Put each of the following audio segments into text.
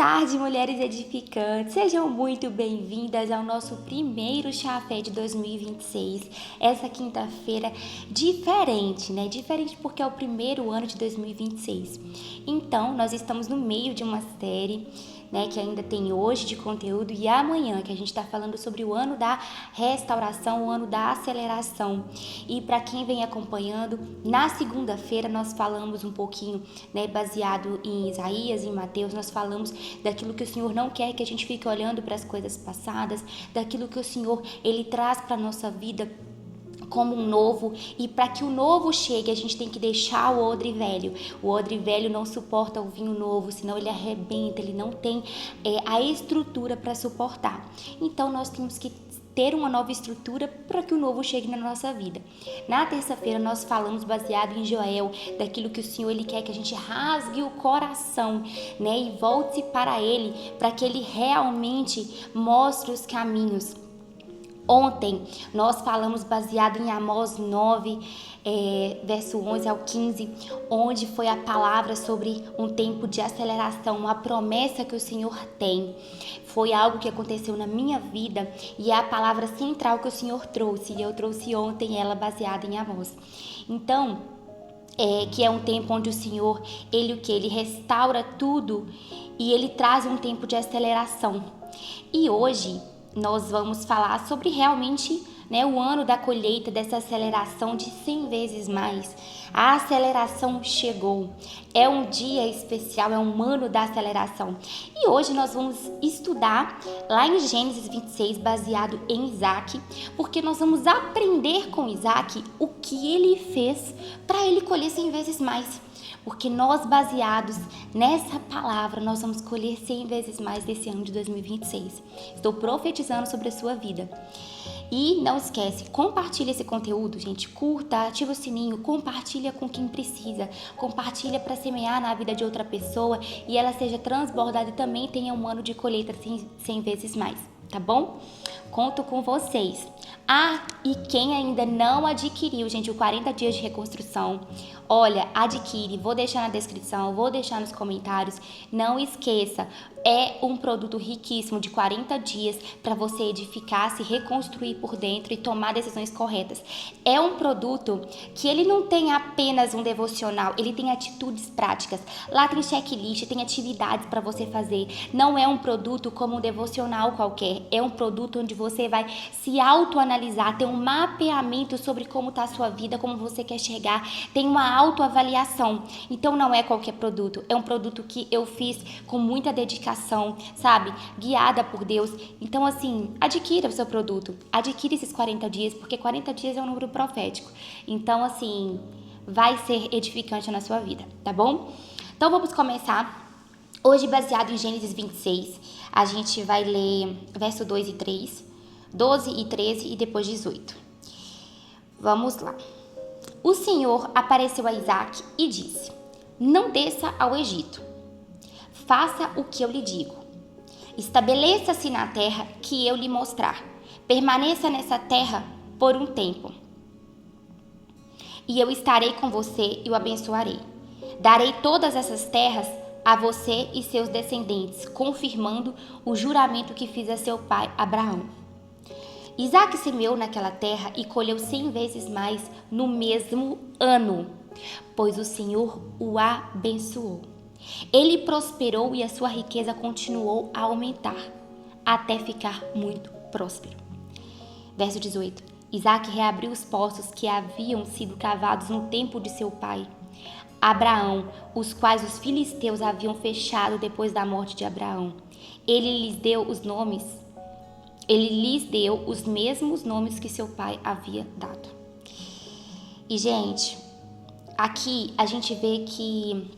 tarde, mulheres edificantes. Sejam muito bem-vindas ao nosso primeiro Chafé de 2026. Essa quinta-feira diferente, né? Diferente porque é o primeiro ano de 2026. Então, nós estamos no meio de uma série, né, que ainda tem hoje de conteúdo e amanhã, que a gente está falando sobre o ano da restauração, o ano da aceleração. E para quem vem acompanhando, na segunda-feira nós falamos um pouquinho, né, baseado em Isaías, em Mateus, nós falamos daquilo que o Senhor não quer que a gente fique olhando para as coisas passadas, daquilo que o Senhor, Ele traz para a nossa vida como um novo, e para que o novo chegue a gente tem que deixar o odre velho. O odre velho não suporta o vinho novo, senão ele arrebenta, ele não tem a estrutura para suportar. Então nós temos que ter uma nova estrutura para que o novo chegue na nossa vida. Na terça-feira nós falamos baseado em Joel, daquilo que o Senhor Ele quer que a gente rasgue o coração, né, e volte para Ele, para que Ele realmente mostre os caminhos. Ontem nós falamos baseado em Amós 9, verso 11 ao 15, onde foi a palavra sobre um tempo de aceleração, uma promessa que o Senhor tem. Foi algo que aconteceu na minha vida e é a palavra central que o Senhor trouxe. E eu trouxe ontem ela baseada em Amós. Então, que é um tempo onde o Senhor, Ele restaura tudo e Ele traz um tempo de aceleração. E hoje nós vamos falar sobre realmente, né, o ano da colheita, dessa aceleração de 100 vezes mais. A aceleração chegou. É um dia especial, é um ano da aceleração. E hoje nós vamos estudar lá em Gênesis 26, baseado em Isaac, porque nós vamos aprender com Isaac o que ele fez para ele colher 100 vezes mais. Porque nós, baseados nessa palavra, nós vamos colher 100 vezes mais desse ano de 2026. Estou profetizando sobre a sua vida. E não esquece, compartilha esse conteúdo, gente. Curta, ativa o sininho, compartilha com quem precisa. Compartilha para semear na vida de outra pessoa e ela seja transbordada e também tenha um ano de colheita 100 vezes mais, tá bom? Conto com vocês. E quem ainda não adquiriu, gente, o 40 dias de reconstrução, olha, adquire, vou deixar na descrição, vou deixar nos comentários. Não esqueça, é um produto riquíssimo de 40 dias para você edificar, se reconstruir por dentro e tomar decisões corretas. É um produto que ele não tem apenas um devocional, ele tem atitudes práticas. Lá tem checklist, tem atividades para você fazer. Não é um produto como um devocional qualquer, é um produto onde você vai se autoanalisar, ter um mapeamento sobre como está a sua vida, como você quer chegar, tem uma autoavaliação. Então não é qualquer produto, é um produto que eu fiz com muita dedicação, sabe? Guiada por Deus. Então assim, adquira o seu produto, adquira esses 40 dias, porque 40 dias é um número profético. Então assim, vai ser edificante na sua vida, tá bom? Então vamos começar. Hoje, baseado em Gênesis 26, a gente vai ler verso 2 e 3, 12 e 13 e depois 18. Vamos lá. O Senhor apareceu a Isaac e disse: não desça ao Egito. Faça o que eu lhe digo. Estabeleça-se na terra que eu lhe mostrar. Permaneça nessa terra por um tempo. E eu estarei com você e o abençoarei. Darei todas essas terras a você e seus descendentes, confirmando o juramento que fiz a seu pai Abraão. Isaac semeou naquela terra e colheu 100 vezes mais no mesmo ano, pois o Senhor o abençoou. Ele prosperou e a sua riqueza continuou a aumentar, até ficar muito próspero. Verso 18. Isaac reabriu os poços que haviam sido cavados no tempo de seu pai Abraão, os quais os filisteus haviam fechado depois da morte de Abraão. Ele lhes deu os mesmos nomes que seu pai havia dado. E, gente, aqui a gente vê que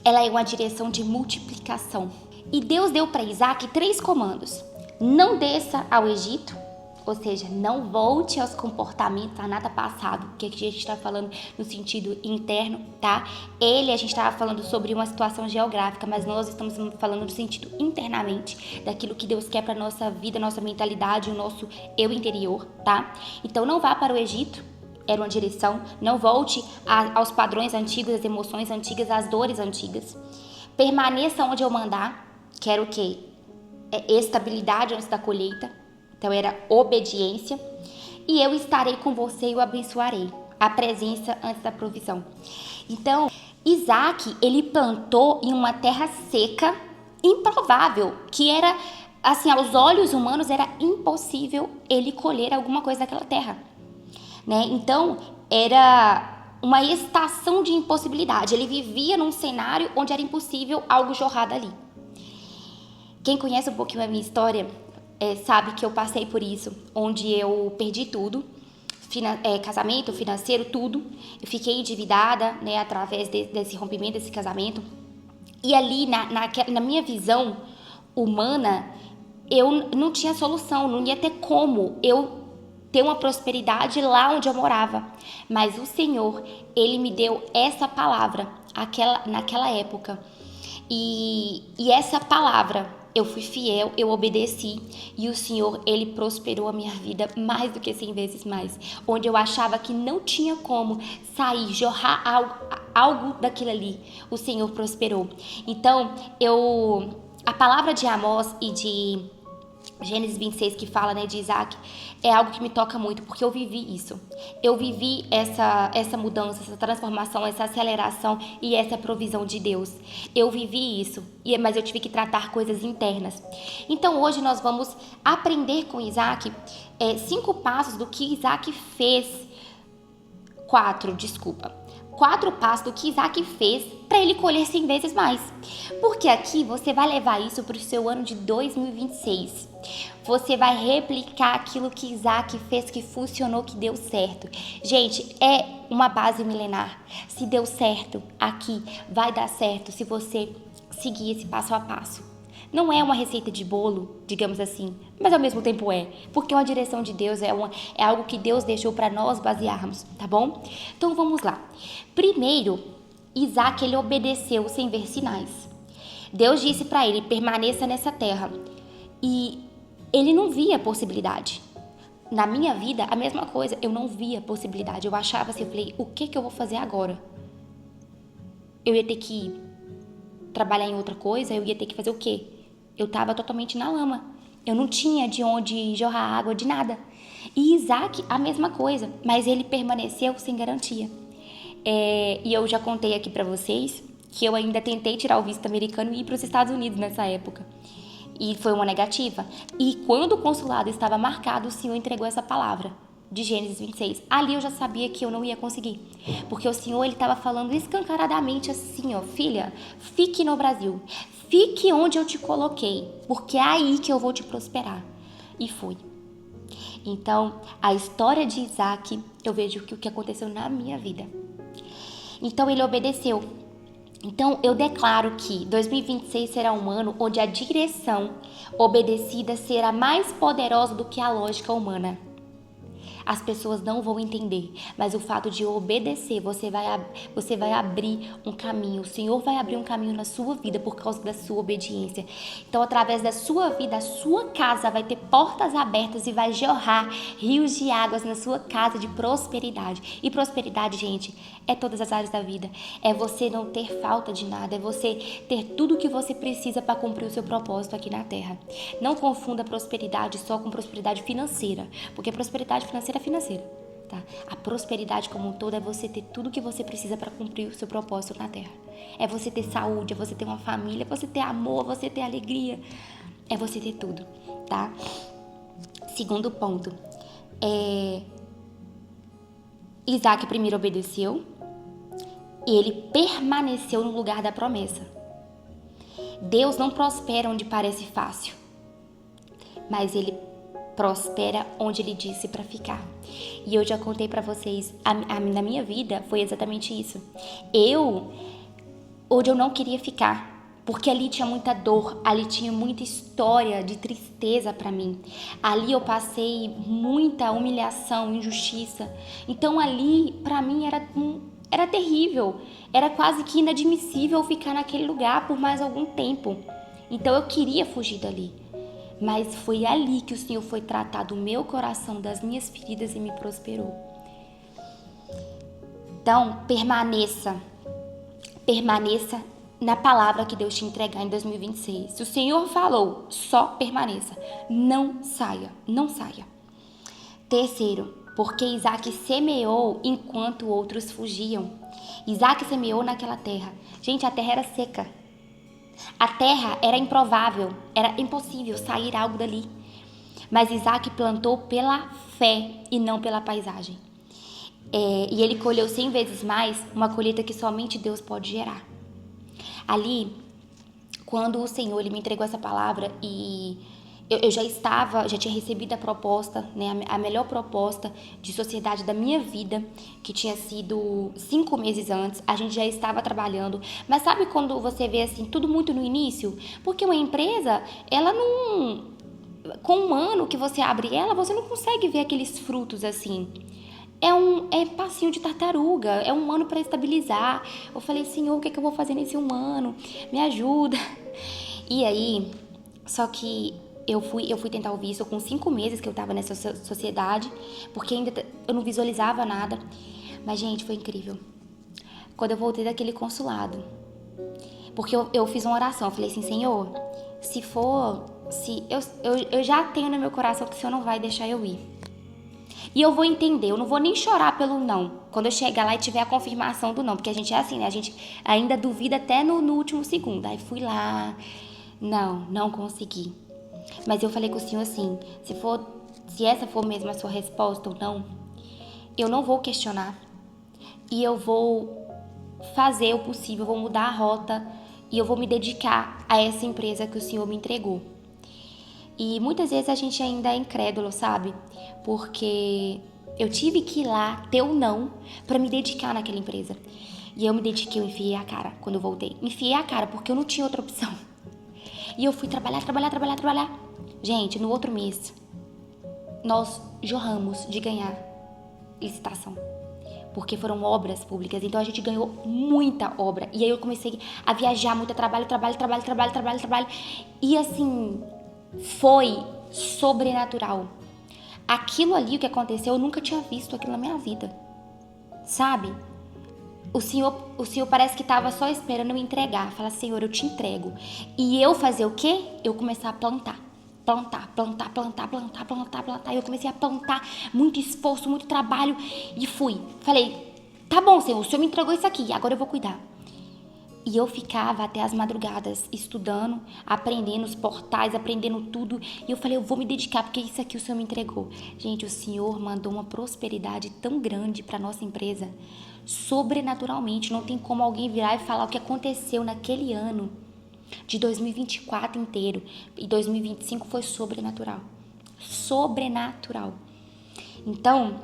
ela é uma direção de multiplicação. E Deus deu para Isaac 3 comandos. Não desça ao Egito, ou seja, não volte aos comportamentos, a nada passado, que aqui a gente está falando no sentido interno, tá? A gente estava falando sobre uma situação geográfica, mas nós estamos falando no sentido internamente, daquilo que Deus quer para a nossa vida, nossa mentalidade, o nosso eu interior, tá? Então não vá para o Egito, era uma direção, não volte aos padrões antigos, às emoções antigas, às dores antigas. Permaneça onde eu mandar, que era o quê? Estabilidade antes da colheita. Então era obediência. E eu estarei com você e o abençoarei. A presença antes da provisão. Então, Isaac, ele plantou em uma terra seca, improvável, que era, assim, aos olhos humanos, era impossível ele colher alguma coisa daquela terra, né? Então, era uma estação de impossibilidade. Ele vivia num cenário onde era impossível algo jorrar dali. Quem conhece um pouquinho a minha história sabe que eu passei por isso, onde eu perdi tudo. Casamento, financeiro, tudo. Eu fiquei endividada, né, através desse rompimento, desse casamento. E ali, na minha visão humana, eu não tinha solução, não ia ter como eu ter uma prosperidade lá onde eu morava. Mas o Senhor, Ele me deu essa palavra naquela época. E essa palavra, eu fui fiel, eu obedeci e o Senhor, Ele prosperou a minha vida mais do que 100 vezes mais. Onde eu achava que não tinha como sair, jorrar algo daquilo ali, o Senhor prosperou. Então, a palavra de Amós e de Gênesis 26 que fala, né, de Isaac, é algo que me toca muito, porque eu vivi isso. Eu vivi essa mudança, essa transformação, essa aceleração e essa provisão de Deus. Eu vivi isso, mas eu tive que tratar coisas internas. Então hoje nós vamos aprender com Isaac 5 passos do que Isaac fez. 4 passos do que Isaac fez para ele colher 100 vezes mais. Porque aqui você vai levar isso para o seu ano de 2026. Você vai replicar aquilo que Isaac fez, que funcionou, que deu certo. Gente, é uma base milenar. Se deu certo aqui, vai dar certo se você seguir esse passo a passo. Não é uma receita de bolo, digamos assim, mas ao mesmo tempo porque é uma direção de Deus, é algo que Deus deixou para nós basearmos, tá bom? Então vamos lá. Primeiro, Isaac, ele obedeceu sem ver sinais. Deus disse para ele, permaneça nessa terra. E ele não via possibilidade. Na minha vida, a mesma coisa, eu não via possibilidade. Eu achava assim, eu falei, o que eu vou fazer agora? Eu ia ter que trabalhar em outra coisa, eu ia ter que fazer o quê? Eu estava totalmente na lama. Eu não tinha de onde jorrar água, de nada. E Isaac, a mesma coisa, mas ele permaneceu sem garantia. E eu já contei aqui para vocês que eu ainda tentei tirar o visto americano e ir para os Estados Unidos nessa época. E foi uma negativa. E quando o consulado estava marcado, o Senhor entregou essa palavra de Gênesis 26. Ali eu já sabia que eu não ia conseguir. Porque o Senhor, ele estava falando escancaradamente assim, ó, filha, fique no Brasil. Fique onde eu te coloquei, porque é aí que eu vou te prosperar. E foi. Então, a história de Isaac, eu vejo o que aconteceu na minha vida. Então, ele obedeceu. Então, eu declaro que 2026 será um ano onde a direção obedecida será mais poderosa do que a lógica humana. As pessoas não vão entender, mas o fato de obedecer, você vai abrir um caminho. O Senhor vai abrir um caminho na sua vida por causa da sua obediência. Então, através da sua vida, a sua casa vai ter portas abertas e vai jorrar rios de águas na sua casa de prosperidade. E prosperidade, gente, é todas as áreas da vida. É você não ter falta de nada, é você ter tudo o que você precisa para cumprir o seu propósito aqui na Terra. Não confunda prosperidade só com prosperidade financeira, porque prosperidade financeira é financeira, tá? A prosperidade como um todo é você ter tudo que você precisa para cumprir o seu propósito na Terra. É você ter saúde, é você ter uma família, é você ter amor, é você ter alegria, é você ter tudo, tá? Segundo ponto, Isaac primeiro obedeceu e ele permaneceu no lugar da promessa. Deus não prospera onde parece fácil, mas ele prospera onde ele disse para ficar. E eu já contei para vocês, na minha vida foi exatamente isso. Onde eu não queria ficar, porque ali tinha muita dor, ali tinha muita história de tristeza para mim. Ali eu passei muita humilhação, injustiça. Então ali para mim era terrível, era quase que inadmissível ficar naquele lugar por mais algum tempo. Então eu queria fugir dali. Mas foi ali que o Senhor foi tratar do meu coração, das minhas feridas e me prosperou. Então, permaneça na palavra que Deus te entregar em 2026. Se o Senhor falou, só permaneça. Não saia, não saia. Terceiro, porque Isaac semeou enquanto outros fugiam. Isaac semeou naquela terra. Gente, a terra era seca. A terra era improvável, era impossível sair algo dali. Mas Isaac plantou pela fé e não pela paisagem. E ele colheu 100 vezes mais, uma colheita que somente Deus pode gerar. Ali, quando o Senhor ele me entregou essa palavra e eu já tinha recebido a proposta, né, a melhor proposta de sociedade da minha vida, que tinha sido 5 meses antes, a gente já estava trabalhando. Mas sabe quando você vê assim, tudo muito no início? Porque uma empresa, ela não... Com um ano que você abre ela, você não consegue ver aqueles frutos assim. É passinho de tartaruga, é um ano para estabilizar. Eu falei, Senhor, o que é que eu vou fazer nesse um ano? Me ajuda. E aí, só que eu fui tentar o visto com 5 meses que eu tava nessa sociedade, porque ainda eu não visualizava nada. Mas, gente, foi incrível. Quando eu voltei daquele consulado, porque eu fiz uma oração, eu falei assim, Senhor, se eu já tenho no meu coração que o Senhor não vai deixar eu ir. E eu vou entender, eu não vou nem chorar pelo não. Quando eu chegar lá e tiver a confirmação do não. Porque a gente é assim, né? A gente ainda duvida até no último segundo. Aí fui lá, não consegui. Mas eu falei com o Senhor assim, se essa for mesmo a sua resposta ou não, eu não vou questionar. E eu vou fazer o possível, eu vou mudar a rota e eu vou me dedicar a essa empresa que o Senhor me entregou. E muitas vezes a gente ainda é incrédulo, sabe? Porque eu tive que ir lá ter o não pra me dedicar naquela empresa. E eu me dediquei, eu enfiei a cara quando eu voltei. Enfiei a cara porque eu não tinha outra opção. E eu fui trabalhar. Gente, no outro mês, nós jorramos de ganhar licitação. Porque foram obras públicas, então a gente ganhou muita obra. E aí eu comecei a viajar muito, trabalho. E assim, foi sobrenatural. Aquilo ali, o que aconteceu, eu nunca tinha visto aquilo na minha vida. Sabe? O Senhor parece que estava só esperando eu entregar. Fala, Senhor, eu te entrego. E eu fazer o quê? Eu começar a plantar. E eu comecei a plantar, muito esforço, muito trabalho. E fui. Falei, tá bom, Senhor, o Senhor me entregou isso aqui, agora eu vou cuidar. E eu ficava até as madrugadas estudando, aprendendo os portais, aprendendo tudo. E eu falei, eu vou me dedicar porque isso aqui o Senhor me entregou. Gente, o Senhor mandou uma prosperidade tão grande para nossa empresa, sobrenaturalmente. Não tem como alguém virar e falar o que aconteceu naquele ano de 2024 inteiro. E 2025 foi sobrenatural. Sobrenatural. Então,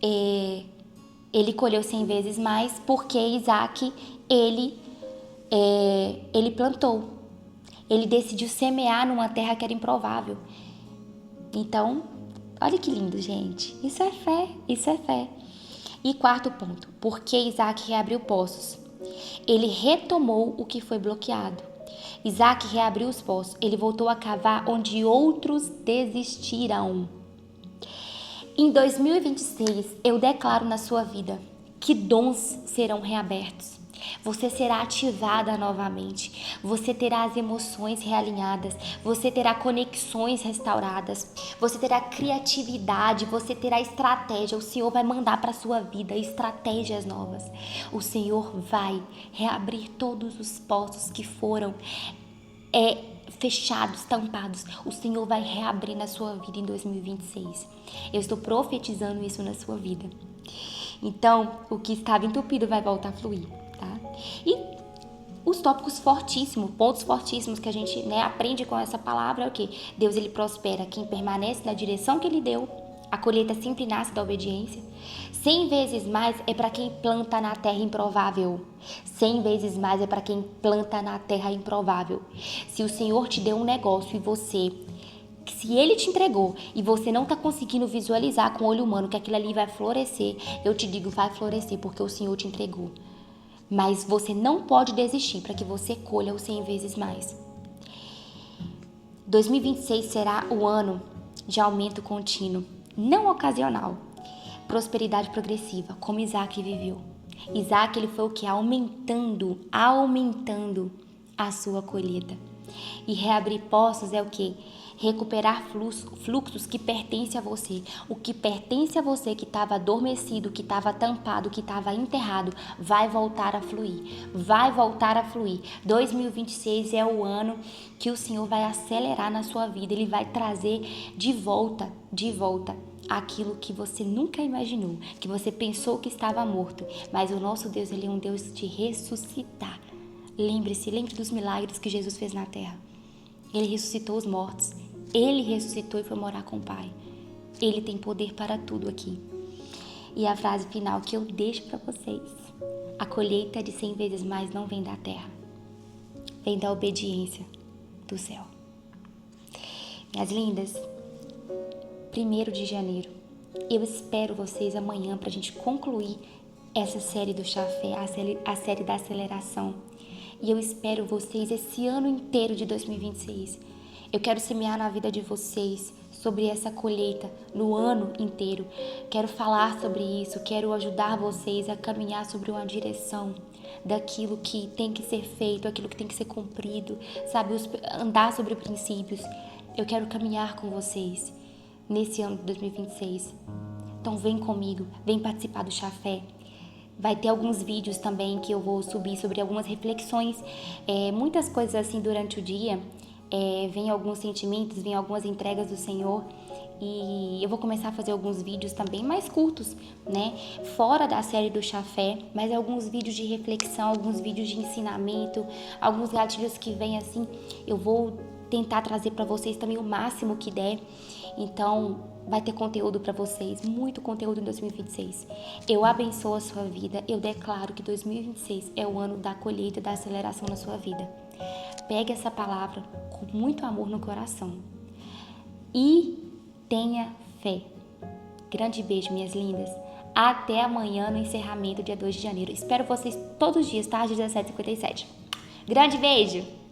ele colheu 100 vezes mais porque Isaac, ele plantou. Ele decidiu semear numa terra que era improvável. Então, olha que lindo, gente. Isso é fé, isso é fé. E quarto ponto, porque Isaac reabriu poços. Ele retomou o que foi bloqueado. Isaac reabriu os poços. Ele voltou a cavar onde outros desistiram. Em 2026, eu declaro na sua vida que dons serão reabertos. Você será ativada novamente. Você terá as emoções realinhadas. Você terá conexões restauradas. Você terá criatividade. Você terá estratégia. O Senhor vai mandar para a sua vida estratégias novas. O Senhor vai reabrir todos os poços que foram fechados, tampados. O Senhor vai reabrir na sua vida em 2026. Eu estou profetizando isso na sua vida. Então, o que estava entupido vai voltar a fluir, tá? E os tópicos fortíssimos, pontos fortíssimos que a gente aprende com essa palavra é o quê? Deus, ele prospera quem permanece na direção que ele deu. A colheita sempre nasce da obediência. 100 vezes mais é para quem planta na terra improvável. 100 vezes mais é para quem planta na terra improvável. Se o Senhor te deu um negócio e se ele te entregou e você não está conseguindo visualizar com o olho humano que aquilo ali vai florescer, eu te digo, vai florescer porque o Senhor te entregou. Mas você não pode desistir para que você colha os 100 vezes mais. 2026 será o ano de aumento contínuo, não ocasional. Prosperidade progressiva, como Isaac viveu. Isaac, ele foi o que? Aumentando a sua colheita. E reabrir poços é o que? Recuperar fluxos que pertencem a você. O que pertence a você, que estava adormecido, que estava tampado, que estava enterrado, vai voltar a fluir. Vai voltar a fluir. 2026 é o ano que o Senhor vai acelerar na sua vida. Ele vai trazer de volta aquilo que você nunca imaginou, que você pensou que estava morto. Mas o nosso Deus, ele é um Deus de ressuscitar. Lembre dos milagres que Jesus fez na terra. Ele ressuscitou os mortos. Ele ressuscitou e foi morar com o Pai. Ele tem poder para tudo aqui. E a frase final que eu deixo para vocês: a colheita de 100 vezes mais não vem da terra, vem da obediência do céu. Minhas lindas, 1º de janeiro, eu espero vocês amanhã para a gente concluir essa série do Chá Fé, a série da aceleração. E eu espero vocês esse ano inteiro de 2026. Eu quero semear na vida de vocês sobre essa colheita no ano inteiro. Quero falar sobre isso, quero ajudar vocês a caminhar sobre uma direção daquilo que tem que ser feito, aquilo que tem que ser cumprido, sabe? Andar sobre princípios. Eu quero caminhar com vocês nesse ano de 2026. Então vem comigo, vem participar do Chá Fé. Vai ter alguns vídeos também que eu vou subir sobre algumas reflexões, muitas coisas assim durante o dia, vem alguns sentimentos, vem algumas entregas do Senhor, e eu vou começar a fazer alguns vídeos também mais curtos, né, fora da série do Chá Fé, mas alguns vídeos de reflexão, alguns vídeos de ensinamento, alguns gatilhos que vêm assim, eu vou tentar trazer para vocês também o máximo que der. Então vai ter conteúdo para vocês, muito conteúdo em 2026. Eu abençoo a sua vida, eu declaro que 2026 é o ano da colheita, da aceleração na sua vida. Pegue essa palavra com muito amor no coração e tenha fé. Grande beijo, minhas lindas. Até amanhã no encerramento, dia 2 de janeiro. Espero vocês todos os dias, tá? Às 17h57. Grande beijo!